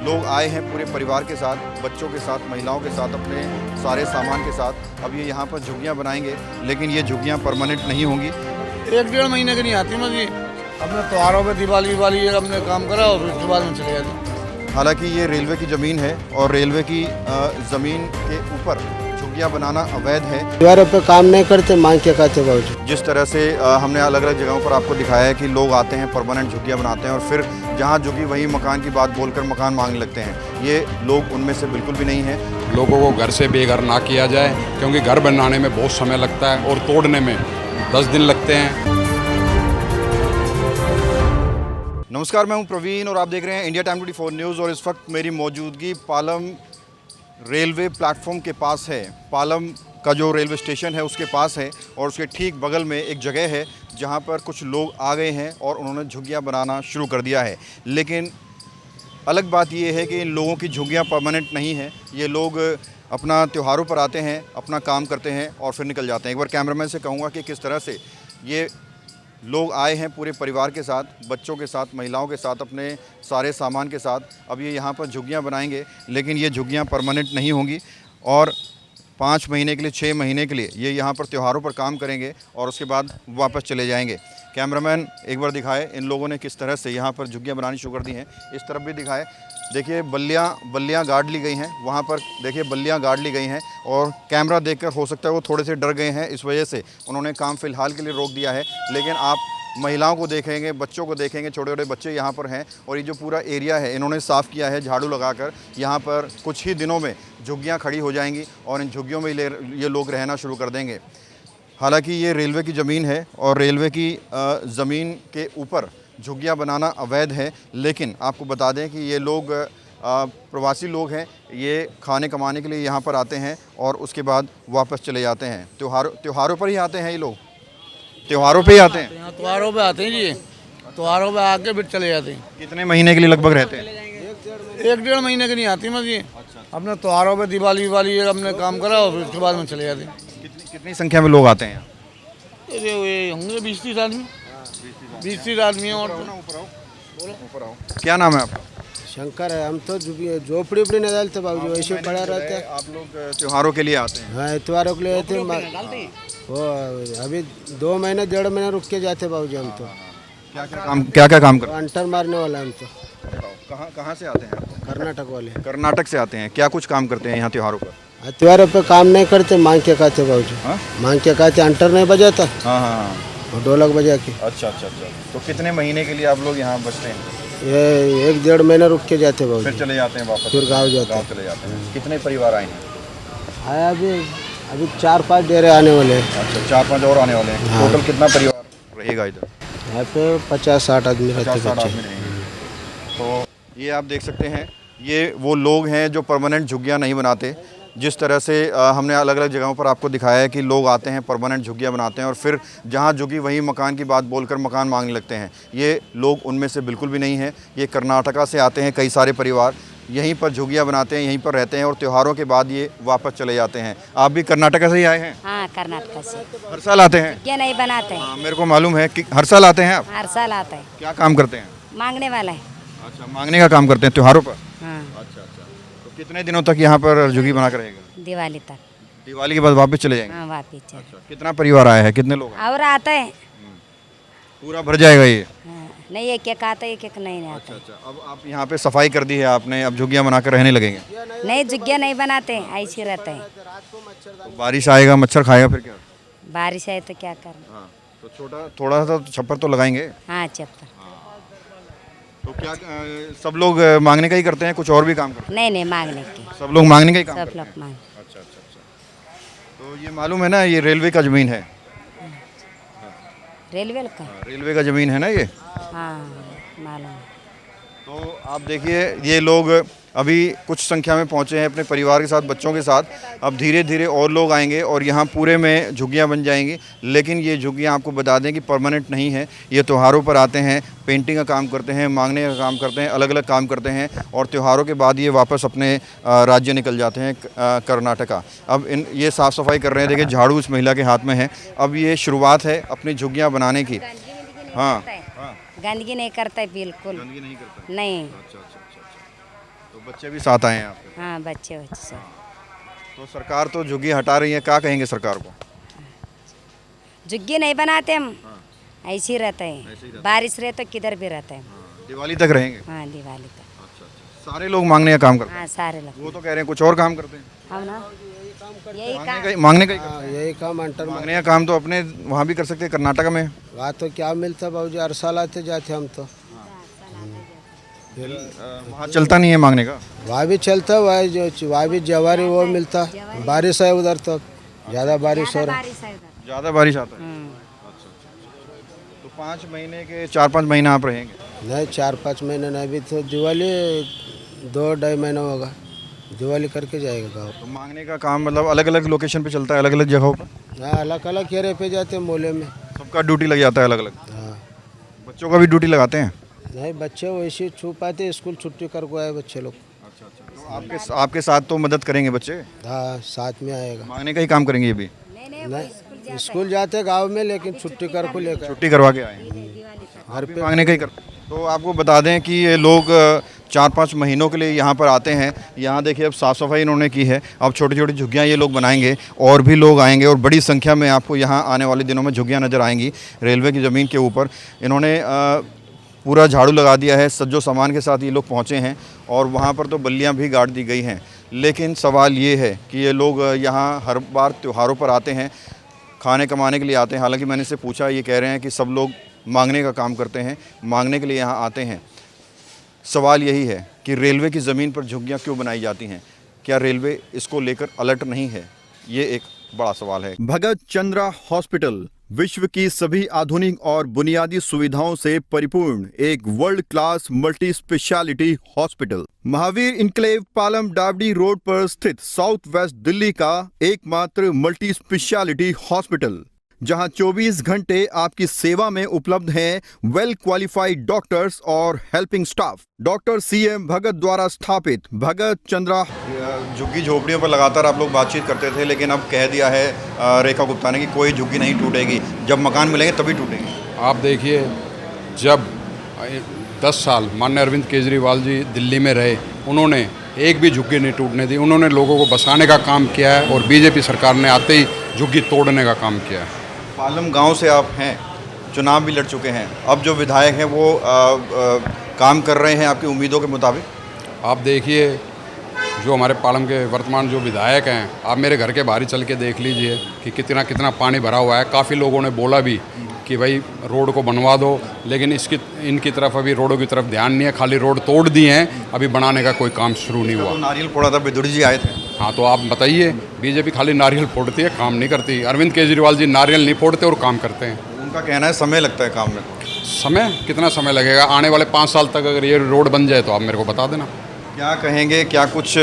लोग आए हैं पूरे परिवार के साथ, बच्चों के साथ, महिलाओं के साथ, अपने सारे सामान के साथ। अब ये यहाँ पर झुग्गियाँ बनाएंगे, लेकिन ये झुग्गियाँ परमानेंट नहीं होंगी। 1-1.5 महीने की नहीं आती मैं जी। अपने त्योहारों पे दिवाली हमने काम करा और उसके बाद में चले जाते। हालांकि ये रेलवे की ज़मीन है और रेलवे की ज़मीन के ऊपर झुग्गियाँ बनाना अवैध है। दीवारों पे काम नहीं करते, मांग के खाते बाबू। जिस तरह से हमने अलग अलग जगहों पर आपको दिखाया है कि लोग आते हैं, परमानेंट झुग्गियाँ बनाते हैं और फिर जहाँ झुग्गी वहीं मकान की बात बोलकर मकान मांगने लगते हैं। ये लोग उनमें से बिल्कुल भी नहीं हैं। लोगों को घर से बेघर ना किया जाए, क्योंकि घर बनाने में बहुत समय लगता है और तोड़ने में 10 दिन लगते हैं। नमस्कार, मैं हूं प्रवीण और आप देख रहे हैं इंडिया टाइम 24 न्यूज़। और इस वक्त मेरी मौजूदगी पालम रेलवे प्लेटफॉर्म के पास है। पालम का जो रेलवे स्टेशन है उसके पास है और उसके ठीक बगल में एक जगह है जहां पर कुछ लोग आ गए हैं और उन्होंने झुग्गियां बनाना शुरू कर दिया है। लेकिन अलग बात ये है कि इन लोगों की झुग्गियां परमानेंट नहीं हैं। ये लोग अपना त्योहारों पर आते हैं, अपना काम करते हैं और फिर निकल जाते हैं। एक बार कैमरामैन से कहूँगा कि किस तरह से ये लोग आए हैं पूरे परिवार के साथ, बच्चों के साथ, महिलाओं के साथ, अपने सारे सामान के साथ। अब ये यहाँ पर झुग्गियाँ बनाएंगे, लेकिन ये झुग्गियाँ परमानेंट नहीं होंगी और 5 महीने के लिए, 6 महीने के लिए ये यहाँ पर त्योहारों पर काम करेंगे और उसके बाद वापस चले जाएंगे। कैमरामैन एक बार दिखाए इन लोगों ने किस तरह से यहाँ पर झुग्गियाँ बनानी शुरू कर दी हैं। इस तरफ भी दिखाए, देखिए बल्लियाँ गाड़ ली गई हैं। वहाँ पर देखिए बल्लियाँ गाड़ ली गई हैं और कैमरा देखकर हो सकता है वो थोड़े से डर गए हैं, इस वजह से उन्होंने काम फ़िलहाल के लिए रोक दिया है। लेकिन आप महिलाओं को देखेंगे, बच्चों को देखेंगे, छोटे छोटे बच्चे यहाँ पर हैं और ये जो पूरा एरिया है इन्होंने साफ़ किया है झाड़ू लगाकर। यहाँ पर कुछ ही दिनों में झुग्गियाँ खड़ी हो जाएंगी और इन झुग्गियों में ये लोग रहना शुरू कर देंगे। हालांकि ये रेलवे की ज़मीन है और रेलवे की ज़मीन के ऊपर झुग्गियाँ बनाना अवैध है। लेकिन आपको बता दें कि ये लोग प्रवासी लोग हैं, ये खाने कमाने के लिए यहाँ पर आते हैं और उसके बाद वापस चले जाते हैं। त्योहारों पर ही आते हैं ये लोग, त्योहारों पे ही आते हैं। यहाँ त्योहारों पे आते हैं जी, त्योहारों पे आके फिर चले जाते हैं। कितने महीने के लिए लगभग रहते हैं? 1-1.5 महीने की नहीं आती मैं जी। अपने त्योहारों पे दिवाली हमने काम करा और उसके बाद में चले जाते हैं। कितनी संख्या में लोग आते हैं? ये होंगे 20-30 आदमी, 20-30 आदमी। और ऊपर आओ। क्या नाम है आपका? शंकर है। हम तो झोपड़ी उपड़ी नहीं डालते बाबू, वैसे पड़ा रहते हैं। आप लोग त्योहारों के लिए आते हैं? हाँ, त्योहारों के लिए आते हैं। वो अभी 2 महीने 1.5 महीने रुक के जाते बाबू हम तो। क्या क्या काम करते अंटर मारने वाला हम तो। हैं? कहाँ से आते हैं आप? कर्नाटक वाले। कर्नाटक से आते हैं। क्या कुछ काम करते हैं यहाँ त्योहारों पर? त्योहारों पे काम नहीं करते, मांग के खाते बाबू। हाँ? मांग के खाते। अंटर नहीं बजाता हाँ हाँ। और ढोलक बजा के। अच्छा। तो कितने महीने के लिए आप लोग यहाँ बसते हैं? ये 1-1.5 महीने रुक के जाते बाबू, फिर चले जाते हैं वापस? फिर गाँव जाते हैं। चले जाते हैं। कितने परिवार आए हैं? आया अभी 4-5 डेरे आने वाले हैं। अच्छा, 4-5 और आने वाले हैं। हाँ। टोटल कितना परिवार रहेगा इधर? यहाँ पे 50-60 आदमी रहते 50-60 बच्चे। आदमी रहेंगे। तो ये आप देख सकते हैं, ये वो लोग हैं जो परमानेंट झुग्गियाँ नहीं बनाते। जिस तरह से हमने अलग अलग जगहों पर आपको दिखाया है कि लोग आते हैं, परमानेंट झुग्गियाँ बनाते हैं और फिर जहाँ झुग्गी वहीं मकान की बात बोलकर मकान मांगने लगते हैं। ये लोग उनमें से बिल्कुल भी नहीं हैं। ये कर्नाटका से आते हैं कई सारे परिवार, यहीं पर झुग्गियाँ बनाते हैं, यहीं पर रहते हैं और त्योहारों के बाद ये वापस चले जाते हैं। आप भी कर्नाटका से ही आए हैं? हाँ, कर्नाटक से। हर साल आते हैं? क्या नहीं बनाते हैं? हाँ, मेरे को मालूम है कि हर साल आते हैं आप। हर साल आता है। क्या काम करते हैं? मांगने वाला है। अच्छा, मांगने का काम करते हैं त्योहारों पर? हाँ, अच्छा। तो कितने दिनों तक यहाँ पर झुग्गी बना कर रहेगा? दिवाली तक। दिवाली के बाद वापस चले जाएंगे? हाँ, वापिस चल। अच्छा, कितना परिवार आया है, कितने लोग हैं? और आता है। पूरा भर जाएगा ये? हाँ, नहीं, एक आता है, एक नहीं आता। अच्छा। अब आप यहाँ पे सफाई कर दी है आपने, अब झुग्गियाँ बनाकर रहने लगेंगे? नहीं, झुग्गियाँ नहीं बनाते, ऐसे रहते हैं। तो बारिश आएगा, मच्छर खाएगा फिर क्या? बारिश आए तो क्या करना। हाँ, तो थोड़ा सा छप्पर तो लगाएंगे। हाँ, चप्पल। तो क्या सब लोग मांगने का ही करते हैं, कुछ और भी काम करते नहीं, मांगने की। हैं? सब लोग मांगने का ही काम सब करते लोग हैं? मांग। अच्छा। तो ये मालूम है ना, ये रेलवे का ज़मीन है। रेलवे का। रेलवे का ज़मीन है ना ये। हाँ, मालूम। तो आप देखिए, ये लोग अभी कुछ संख्या में पहुंचे हैं अपने परिवार के साथ, बच्चों के साथ। अब धीरे धीरे और लोग आएंगे और यहाँ पूरे में झुग्गियाँ बन जाएंगी। लेकिन ये झुग्गियाँ आपको बता दें कि परमानेंट नहीं है। ये त्योहारों पर आते हैं, पेंटिंग का काम करते हैं, मांगने का काम करते हैं, अलग अलग काम करते हैं और त्योहारों के बाद ये वापस अपने राज्य निकल जाते हैं, कर्नाटका। अब ये साफ़ सफाई कर रहे हैं, देखिए झाड़ू इस महिला के हाथ में है। अब ये शुरुआत है अपनी झुग्गियाँ बनाने की। हाँ, गंदगी नहीं करता है, बिल्कुल गंदगी नहीं करता। नहीं। अच्छा। तो बच्चे भी साथ आए हैं आपके। हाँ बच्चे बच्चे सब। तो सरकार तो झुग्गी हटा रही है, क्या कहेंगे सरकार को? झुग्गी नहीं बनाते हम, ऐसे ही रहते हैं। बारिश रहे तो किधर भी रहते हैं। दिवाली तक रहेंगे? हाँ दिवाली तक। सारे लोग मांगने का काम करते हाँ सारे लोग। हैं। वो तो कह रहे हैं कुछ और काम करते हैं। हम ना यही काम। मांगने का ही करते हाँ यही काम अंटर हैं। मांगने का काम तो अपने वहाँ भी कर सकते हैं, कर्नाटक में। वहाँ तो क्या मिलता बाबूजी, हर साल आते जाते हम तो। वहाँ चलता नहीं है मांगने का। वहाँ भी चलता, वहाँ भी जवारी वो मिलता। बारिश है उधर तो ज़्यादा बारिश हो रहा है। बारिश है उधर। ज़्यादा बारिश आता है तो 5 महीने के 4-5 महीने आप रहेंगे? नहीं 4-5 महीने नहीं, अभी तो दिवाली 2-2.5 महीना होगा, दिवाली करके जाएगा गाँव। तो मांगने का काम मतलब अलग अलग लोकेशन पे चलता है, अलग अलग जगहों पर? हाँ अलग अलग घेरे पे जाते हैं मोले में। सबका ड्यूटी लग जाता है अलग अलग? हाँ बच्चों का भी ड्यूटी लगाते हैं? नहीं बच्चे वैसे छू पाते, स्कूल छुट्टी करके आए बच्चे लोग। तो आपके साथ तो मदद करेंगे बच्चे? हाँ साथ में आएगा। मांगने का ही काम करेंगे ये भी? नहीं स्कूल जाते गांव में, लेकिन छुट्टी करके लेकर छुट्टी करवा के आए घर पे मांगने का ही करते। तो आपको बता दें कि ये लोग 4-5 महीनों के लिए यहाँ पर आते हैं। यहाँ देखिए अब साफ़ सफाई इन्होंने की है, अब छोटी छोटी झुग्गियाँ ये लोग बनाएंगे और भी लोग आएंगे और बड़ी संख्या में आपको यहाँ आने वाले दिनों में झुग्गियाँ नज़र आएंगी रेलवे की ज़मीन के ऊपर। इन्होंने पूरा झाड़ू लगा दिया है, सज्जो सामान के साथ ये लोग पहुँचे हैं और वहाँ पर तो बल्लियाँ भी गाड़ दी गई हैं। लेकिन सवाल ये है कि ये लोग यहाँ हर बार त्योहारों पर आते हैं, खाने कमाने के लिए आते हैं। हालांकि मैंने इससे पूछा, ये कह रहे हैं कि सब लोग मांगने का काम करते हैं, मांगने के लिए यहाँ आते हैं। सवाल यही है कि रेलवे की ज़मीन पर झुग्गियाँ क्यों बनाई जाती हैं? क्या रेलवे इसको लेकर अलर्ट नहीं है? ये एक बड़ा सवाल है। भगत चंद्रा हॉस्पिटल विश्व की सभी आधुनिक और बुनियादी सुविधाओं से परिपूर्ण एक world class multi speciality hospital Mahavir enclave Palam डावडी रोड पर स्थित साउथ वेस्ट दिल्ली का एकमात्र मल्टी स्पेशलिटी हॉस्पिटल, जहां 24 घंटे आपकी सेवा में उपलब्ध हैं वेल क्वालिफाइड डॉक्टर्स और हेल्पिंग स्टाफ। डॉक्टर CM भगत द्वारा स्थापित भगत चंद्रा। झुग्गी झोपड़ियों पर लगातार आप लोग बातचीत करते थे, लेकिन अब कह दिया है रेखा गुप्ता ने कि कोई झुग्गी नहीं टूटेगी, जब मकान मिलेंगे तभी टूटेंगे। आप देखिए, जब 10 साल माननीय अरविंद केजरीवाल जी दिल्ली में रहे, उन्होंने एक भी झुग्गी नहीं टूटने दी। उन्होंने लोगों को बसाने का काम किया है और बीजेपी सरकार ने आते ही झुग्गी तोड़ने का काम किया है। पालम गांव से आप हैं, चुनाव भी लड़ चुके हैं, अब जो विधायक हैं वो काम कर रहे हैं आपकी उम्मीदों के मुताबिक? आप देखिए, जो हमारे पालम के वर्तमान जो विधायक हैं, आप मेरे घर के बाहर ही चल के देख लीजिए कि कितना कितना पानी भरा हुआ है। काफ़ी लोगों ने बोला भी कि भाई रोड को बनवा दो, लेकिन इनकी तरफ अभी रोडों की तरफ ध्यान नहीं है, खाली रोड तोड़ दिए हैं, अभी बनाने का कोई काम शुरू नहीं हुआ। तो नारियल फोड़ा था, विदुर जी आए थे। हाँ, तो आप बताइए, बीजेपी खाली नारियल फोड़ती है, काम नहीं करती। अरविंद केजरीवाल जी नारियल नहीं फोड़ते और काम करते हैं। उनका कहना है समय लगता है काम में। समय कितना समय लगेगा? आने वाले 5 साल तक अगर ये रोड बन जाए तो आप मेरे को बता देना। क्या कहेंगे, क्या कुछ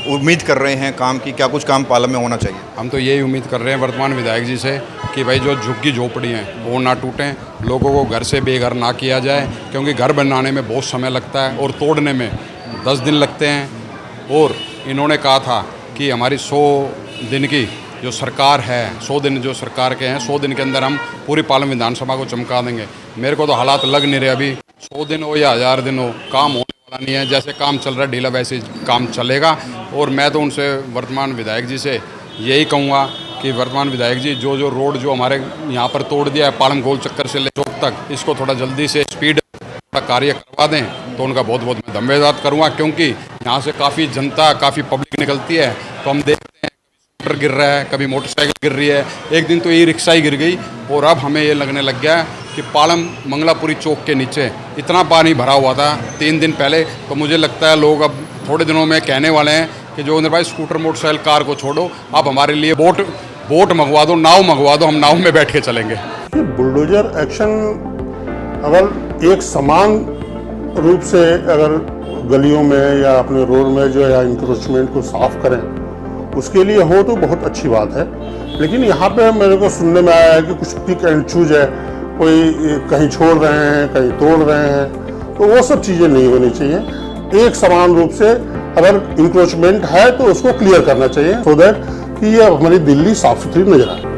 उम्मीद कर रहे हैं काम की, क्या कुछ काम पालम में होना चाहिए? हम तो यही उम्मीद कर रहे हैं वर्तमान विधायक जी से कि भाई जो झुग्गी झोपड़ी हैं वो ना टूटें, लोगों को घर से बेघर ना किया जाए, क्योंकि घर बनाने में बहुत समय लगता है और तोड़ने में 10 दिन लगते हैं। और इन्होंने कहा था कि हमारी 100 दिन की जो सरकार है, 100 दिन जो सरकार के हैं, 100 दिन के अंदर हम पूरी पालम विधानसभा को चमका देंगे। मेरे को तो हालात लग नहीं रहे अभी 100 दिन हो या 1000 दिन हो, काम होने वाला नहीं है। जैसे काम चल रहा है ढीला, वैसे ही काम चलेगा। और मैं तो उनसे वर्तमान विधायक जी से यही कहूँगा कि वर्तमान विधायक जी जो रोड जो हमारे यहाँ पर तोड़ दिया है, पालम गोल चक्कर से ले चौक तक, इसको थोड़ा जल्दी से स्पीड कार्य करवा दें तो उनका बहुत बहुत मैं धन्यवाद करूँगा। क्योंकि यहाँ से काफ़ी जनता, काफ़ी पब्लिक निकलती है, तो हम देखते हैं कभी स्कूटर गिर रहा है, कभी मोटरसाइकिल गिर रही है। एक दिन तो ई-रिक्शा ही गिर गई। और अब हमें ये लगने लग गया है कि पालम मंगलापुरी चौक के नीचे इतना पानी भरा हुआ था 3 दिन पहले, तो मुझे लगता है लोग अब थोड़े दिनों में कहने वाले हैं कि जो भाई स्कूटर मोटरसाइकिल कार को छोड़ो, आप हमारे लिए बोट मंगवा दो, नाव मंगवा दो, हम नाव में बैठ के चलेंगे। बुलडोजर एक्शन अगर एक समान रूप से अगर गलियों में या अपने रोड में जो या इंक्रोचमेंट को साफ करें, उसके लिए हो तो बहुत अच्छी बात है। लेकिन यहाँ पे मेरे को सुनने में आया है कि कुछ पिक एंड चूज है, कोई कहीं छोड़ रहे हैं, कहीं तोड़ रहे हैं, तो वो सब चीज़ें नहीं होनी चाहिए। एक समान रूप से अगर इंक्रोचमेंट है तो उसको क्लियर करना चाहिए, सो दैट कि ये हमारी दिल्ली साफ सुथरी नजर आए।